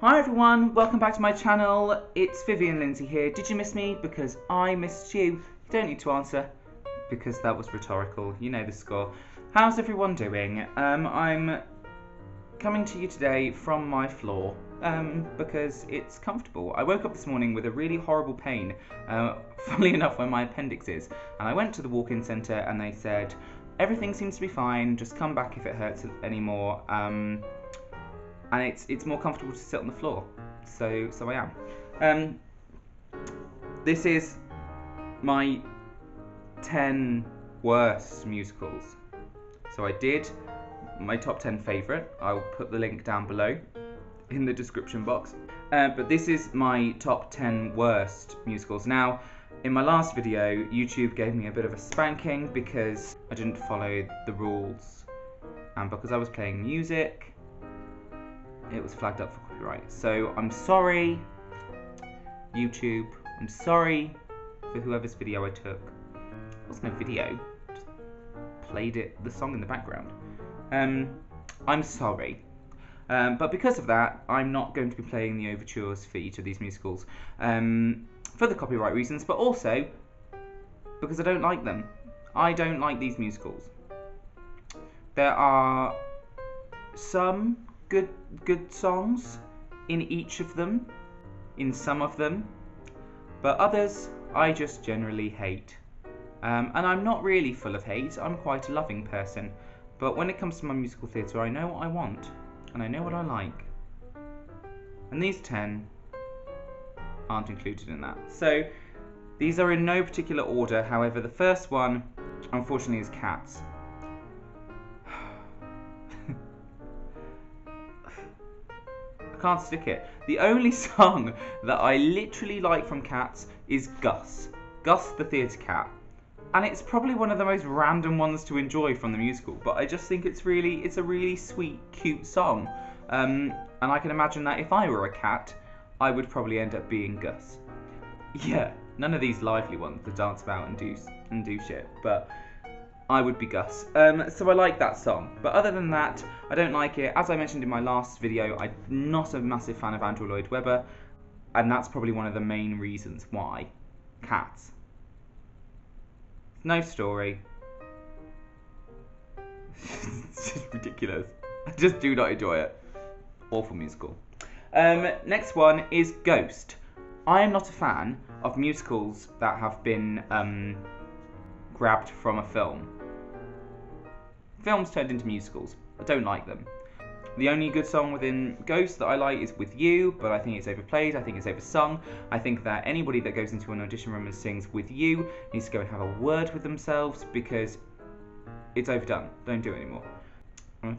Hi everyone, welcome back to my channel. It's Vivienne Lynsey here. Did you miss me? Because I missed you. You don't need to answer, because that was rhetorical. You know the score. How's everyone doing? I'm coming to you today from my floor, because it's comfortable. I woke up this morning with a really horrible pain, funnily enough where my appendix is, and I went to the walk-in centre and they said, everything seems to be fine, just come back if it hurts anymore. And it's more comfortable to sit on the floor, so I am. This is my 10 worst musicals. So I did my top 10 favourite. I'll put the link down below in the description box. But this is my top 10 worst musicals. Now, in my last video, YouTube gave me a bit of a spanking because I didn't follow the rules, and because I was playing music, it was flagged up for copyright. So I'm sorry, YouTube. I'm sorry for whoever's video I took. It was no video, just played the song in the background. I'm sorry. But because of that, I'm not going to be playing the overtures for each of these musicals, for the copyright reasons, but also because I don't like them. I don't like these musicals. There are some good songs in each of them, in some of them, but others I just generally hate. And I'm not really full of hate, I'm quite a loving person, but when it comes to my musical theatre, I know what I want, and I know what I like. And these 10 aren't included in that. So these are in no particular order, however the first one, unfortunately, is Cats. Can't stick it. The only song that I literally like from Cats is Gus the theatre cat, and it's probably one of the most random ones to enjoy from the musical, but I just think it's a really sweet, cute song, and I can imagine that if I were a cat, I would probably end up being Gus. Yeah, none of these lively ones that dance about and do shit, but I would be Gus. So I like that song. But other than that, I don't like it. As I mentioned in my last video, I'm not a massive fan of Andrew Lloyd Webber, and that's probably one of the main reasons why. Cats. No story. It's just ridiculous. I just do not enjoy it. Awful musical. Next one is Ghost. I am not a fan of musicals that have been grabbed from a film. Films turned into musicals. I don't like them. The only good song within Ghost that I like is With You, but I think it's overplayed, I think it's oversung. I think that anybody that goes into an audition room and sings With You needs to go and have a word with themselves, because it's overdone. Don't do it anymore. I'm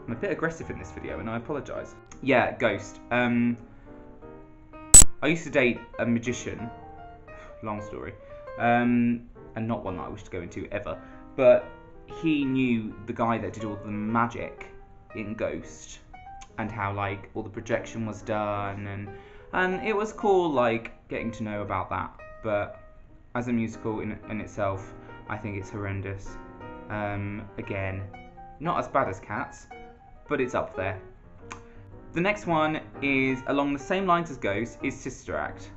a bit aggressive in this video, and I apologise. Yeah, Ghost. I used to date a magician. Long story. And not one that I wish to go into ever. But he knew the guy that did all the magic in Ghost, and how like all the projection was done, and it was cool, like getting to know about that. But as a musical in itself, I think it's horrendous. Again, not as bad as Cats, but it's up there. The next one is along the same lines as Ghost, is Sister Act.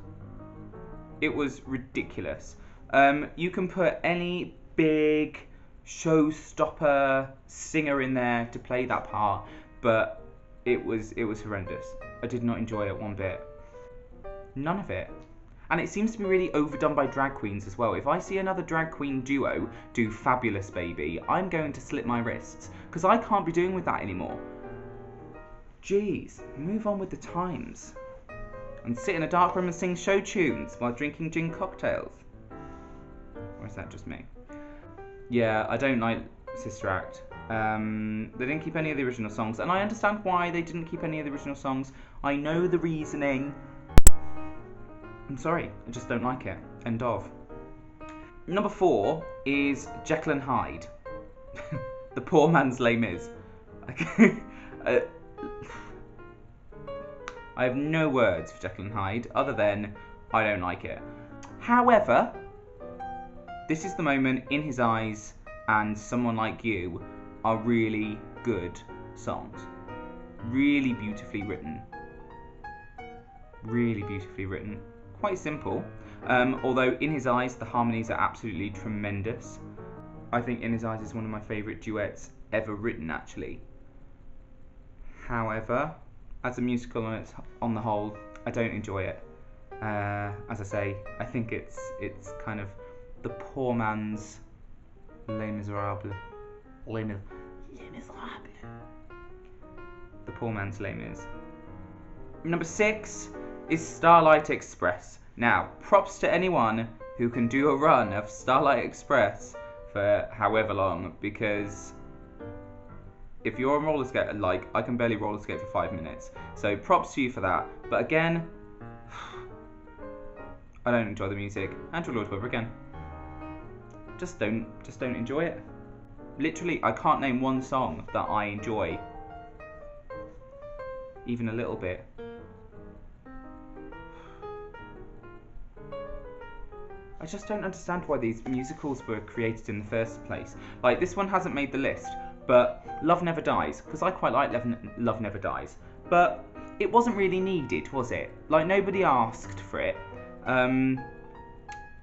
It was ridiculous. You can put any big showstopper singer in there to play that part, but it was horrendous. I did not enjoy it one bit. None of it. And it seems to be really overdone by drag queens as well. If I see another drag queen duo do Fabulous Baby, I'm going to slit my wrists, because I can't be doing with that anymore. Jeez, move on with the times. And sit in a dark room and sing show tunes while drinking gin cocktails. Or is that just me? Yeah, I don't like Sister Act. They didn't keep any of the original songs, and I understand why they didn't keep any of the original songs. I know the reasoning. I'm sorry, I just don't like it. End of. Number 4 is Jekyll and Hyde. The poor man's Les Mis. I have no words for Jekyll and Hyde, other than I don't like it. However, This Is the Moment, In His Eyes, and Someone Like You are really good songs. Really beautifully written. Really beautifully written. Quite simple. Although In His Eyes, the harmonies are absolutely tremendous. I think In His Eyes is one of my favourite duets ever written, actually. However, as a musical on the whole, I don't enjoy it. As I say, I think it's kind of the poor man's Les Miserables. Les Miserables. The poor man's Les Mis. Number 6 is Starlight Express. Now, props to anyone who can do a run of Starlight Express for however long, because if you're on roller skate, like, I can barely roller skate for 5 minutes. So props to you for that. But again, I don't enjoy the music. Andrew Lloyd Webber again. Just don't enjoy it. Literally, I can't name one song that I enjoy, even a little bit. I just don't understand why these musicals were created in the first place. Like, this one hasn't made the list, but Love Never Dies, because I quite like Love Never Dies. But it wasn't really needed, was it? Like, nobody asked for it. And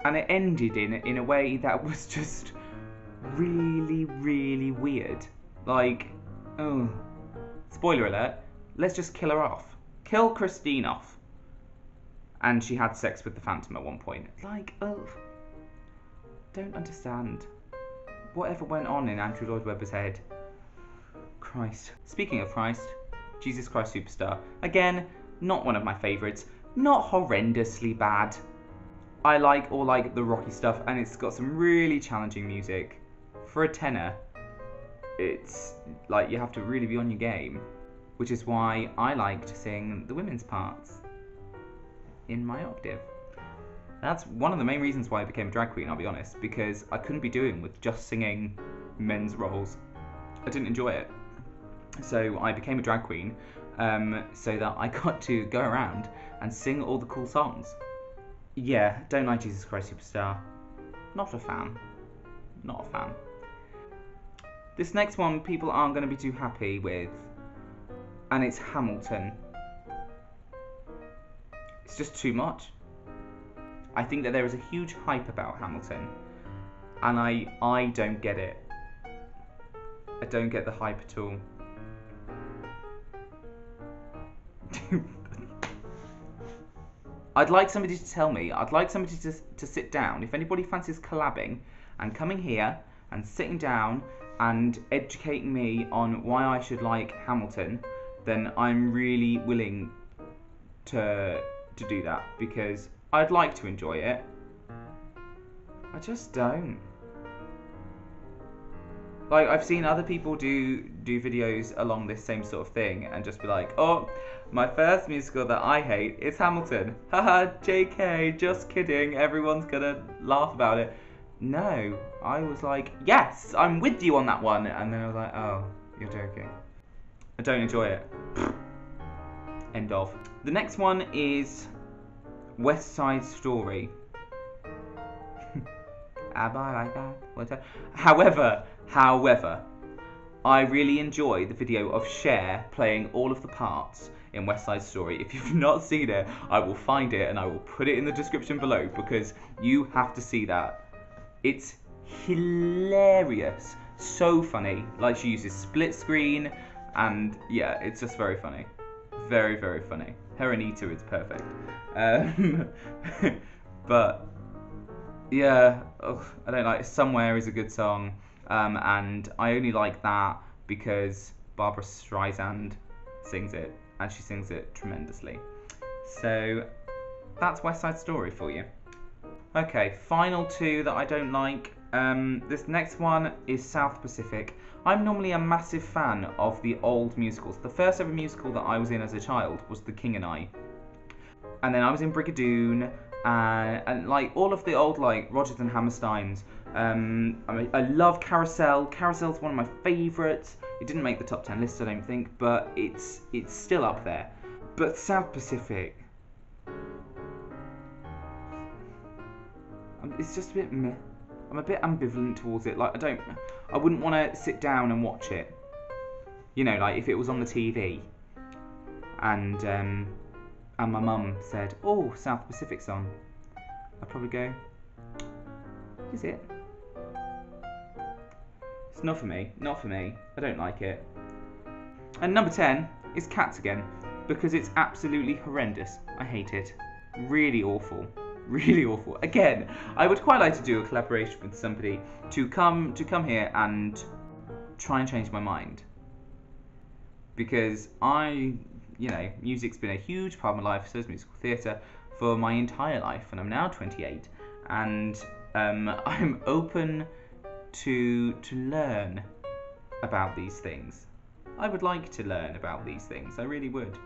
it ended in a way that was just really, really weird. Like, oh, spoiler alert, let's just kill her off. Kill Christine off. And she had sex with the Phantom at one point. Like, oh, don't understand. Whatever went on in Andrew Lloyd Webber's head. Christ. Speaking of Christ, Jesus Christ Superstar. Again, not one of my favourites. Not horrendously bad. I like all like the rocky stuff, and it's got some really challenging music. For a tenor, it's like you have to really be on your game, which is why I like to sing the women's parts in my octave. That's one of the main reasons why I became a drag queen, I'll be honest, because I couldn't be doing with just singing men's roles. I didn't enjoy it. So I became a drag queen so that I got to go around and sing all the cool songs. Yeah, don't like Jesus Christ Superstar. Not a fan. Not a fan. This next one people aren't going to be too happy with, and it's Hamilton. It's just too much. I think that there is a huge hype about Hamilton, and I don't get it. I don't get the hype at all. I'd like somebody to tell me, I'd like somebody to sit down, if anybody fancies collabing and coming here and sitting down and educating me on why I should like Hamilton, then I'm really willing to do that, because I'd like to enjoy it. I just don't. Like, I've seen other people do videos along this same sort of thing and just be like, oh, my first musical that I hate is Hamilton. Haha, JK, just kidding, everyone's gonna laugh about it. No, I was like, yes, I'm with you on that one. And then I was like, oh, you're joking. I don't enjoy it. End of. The next one is West Side Story. Am I like that? However, I really enjoy the video of Cher playing all of the parts in West Side Story. If you've not seen it, I will find it and I will put it in the description below, because you have to see that. It's hilarious. So funny. Like, she uses split screen, and yeah, it's just very funny. Very, very funny. Her Anita is perfect. But yeah, I don't like Somewhere is a good song, and I only like that because Barbara Streisand sings it, and she sings it tremendously. So that's West Side Story for you. Okay, final two that I don't like. This next one is South Pacific. I'm normally a massive fan of the old musicals. The first ever musical that I was in as a child was The King and I. And then I was in Brigadoon, and like all of the old like Rodgers and Hammersteins. I love Carousel. Carousel's one of my favourites. It didn't make the top 10 list, I don't think, but it's still up there. But South Pacific, it's just a bit meh. I'm a bit ambivalent towards it. Like, I wouldn't want to sit down and watch it. You know, like if it was on the TV, and and my mum said, "Oh, South Pacific's on," I'd probably go, "Is it? It's not for me, not for me. I don't like it." And number 10 is Cats again, because it's absolutely horrendous. I hate it. Really awful. Really awful. Again, I would quite like to do a collaboration with somebody to come here and try and change my mind. Because music's been a huge part of my life, so is musical theatre, for my entire life, and I'm now 28, and I'm open to learn about these things. I would like to learn about these things, I really would.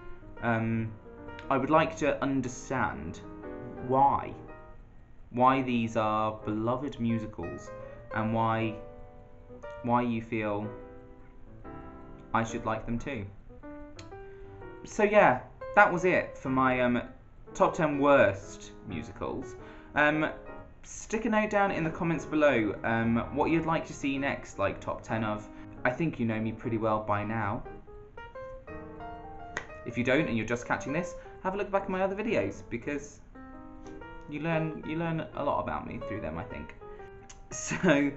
I would like to understand why these are beloved musicals, and why you feel I should like them too. So yeah, that was it for my top 10 worst musicals. Stick a note down in the comments below what you'd like to see next, like top 10 of. I think you know me pretty well by now. If you don't and you're just catching this, have a look back at my other videos, because you learn a lot about me through them, I think. So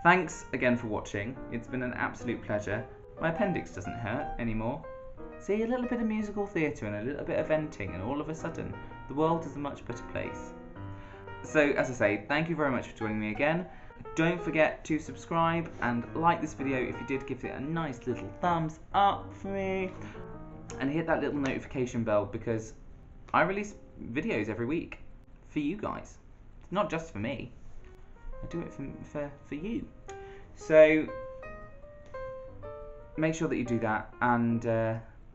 thanks again for watching. It's been an absolute pleasure. My appendix doesn't hurt anymore. See, a little bit of musical theatre and a little bit of venting, and all of a sudden the world is a much better place. So as I say, thank you very much for joining me again. Don't forget to subscribe and like this video. If you did, give it a nice little thumbs up for me, and hit that little notification bell, because I release videos every week for you guys. It's not just for me. I do it for you. So make sure that you do that, and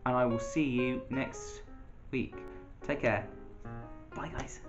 I will see you next week. Take care. Bye, guys.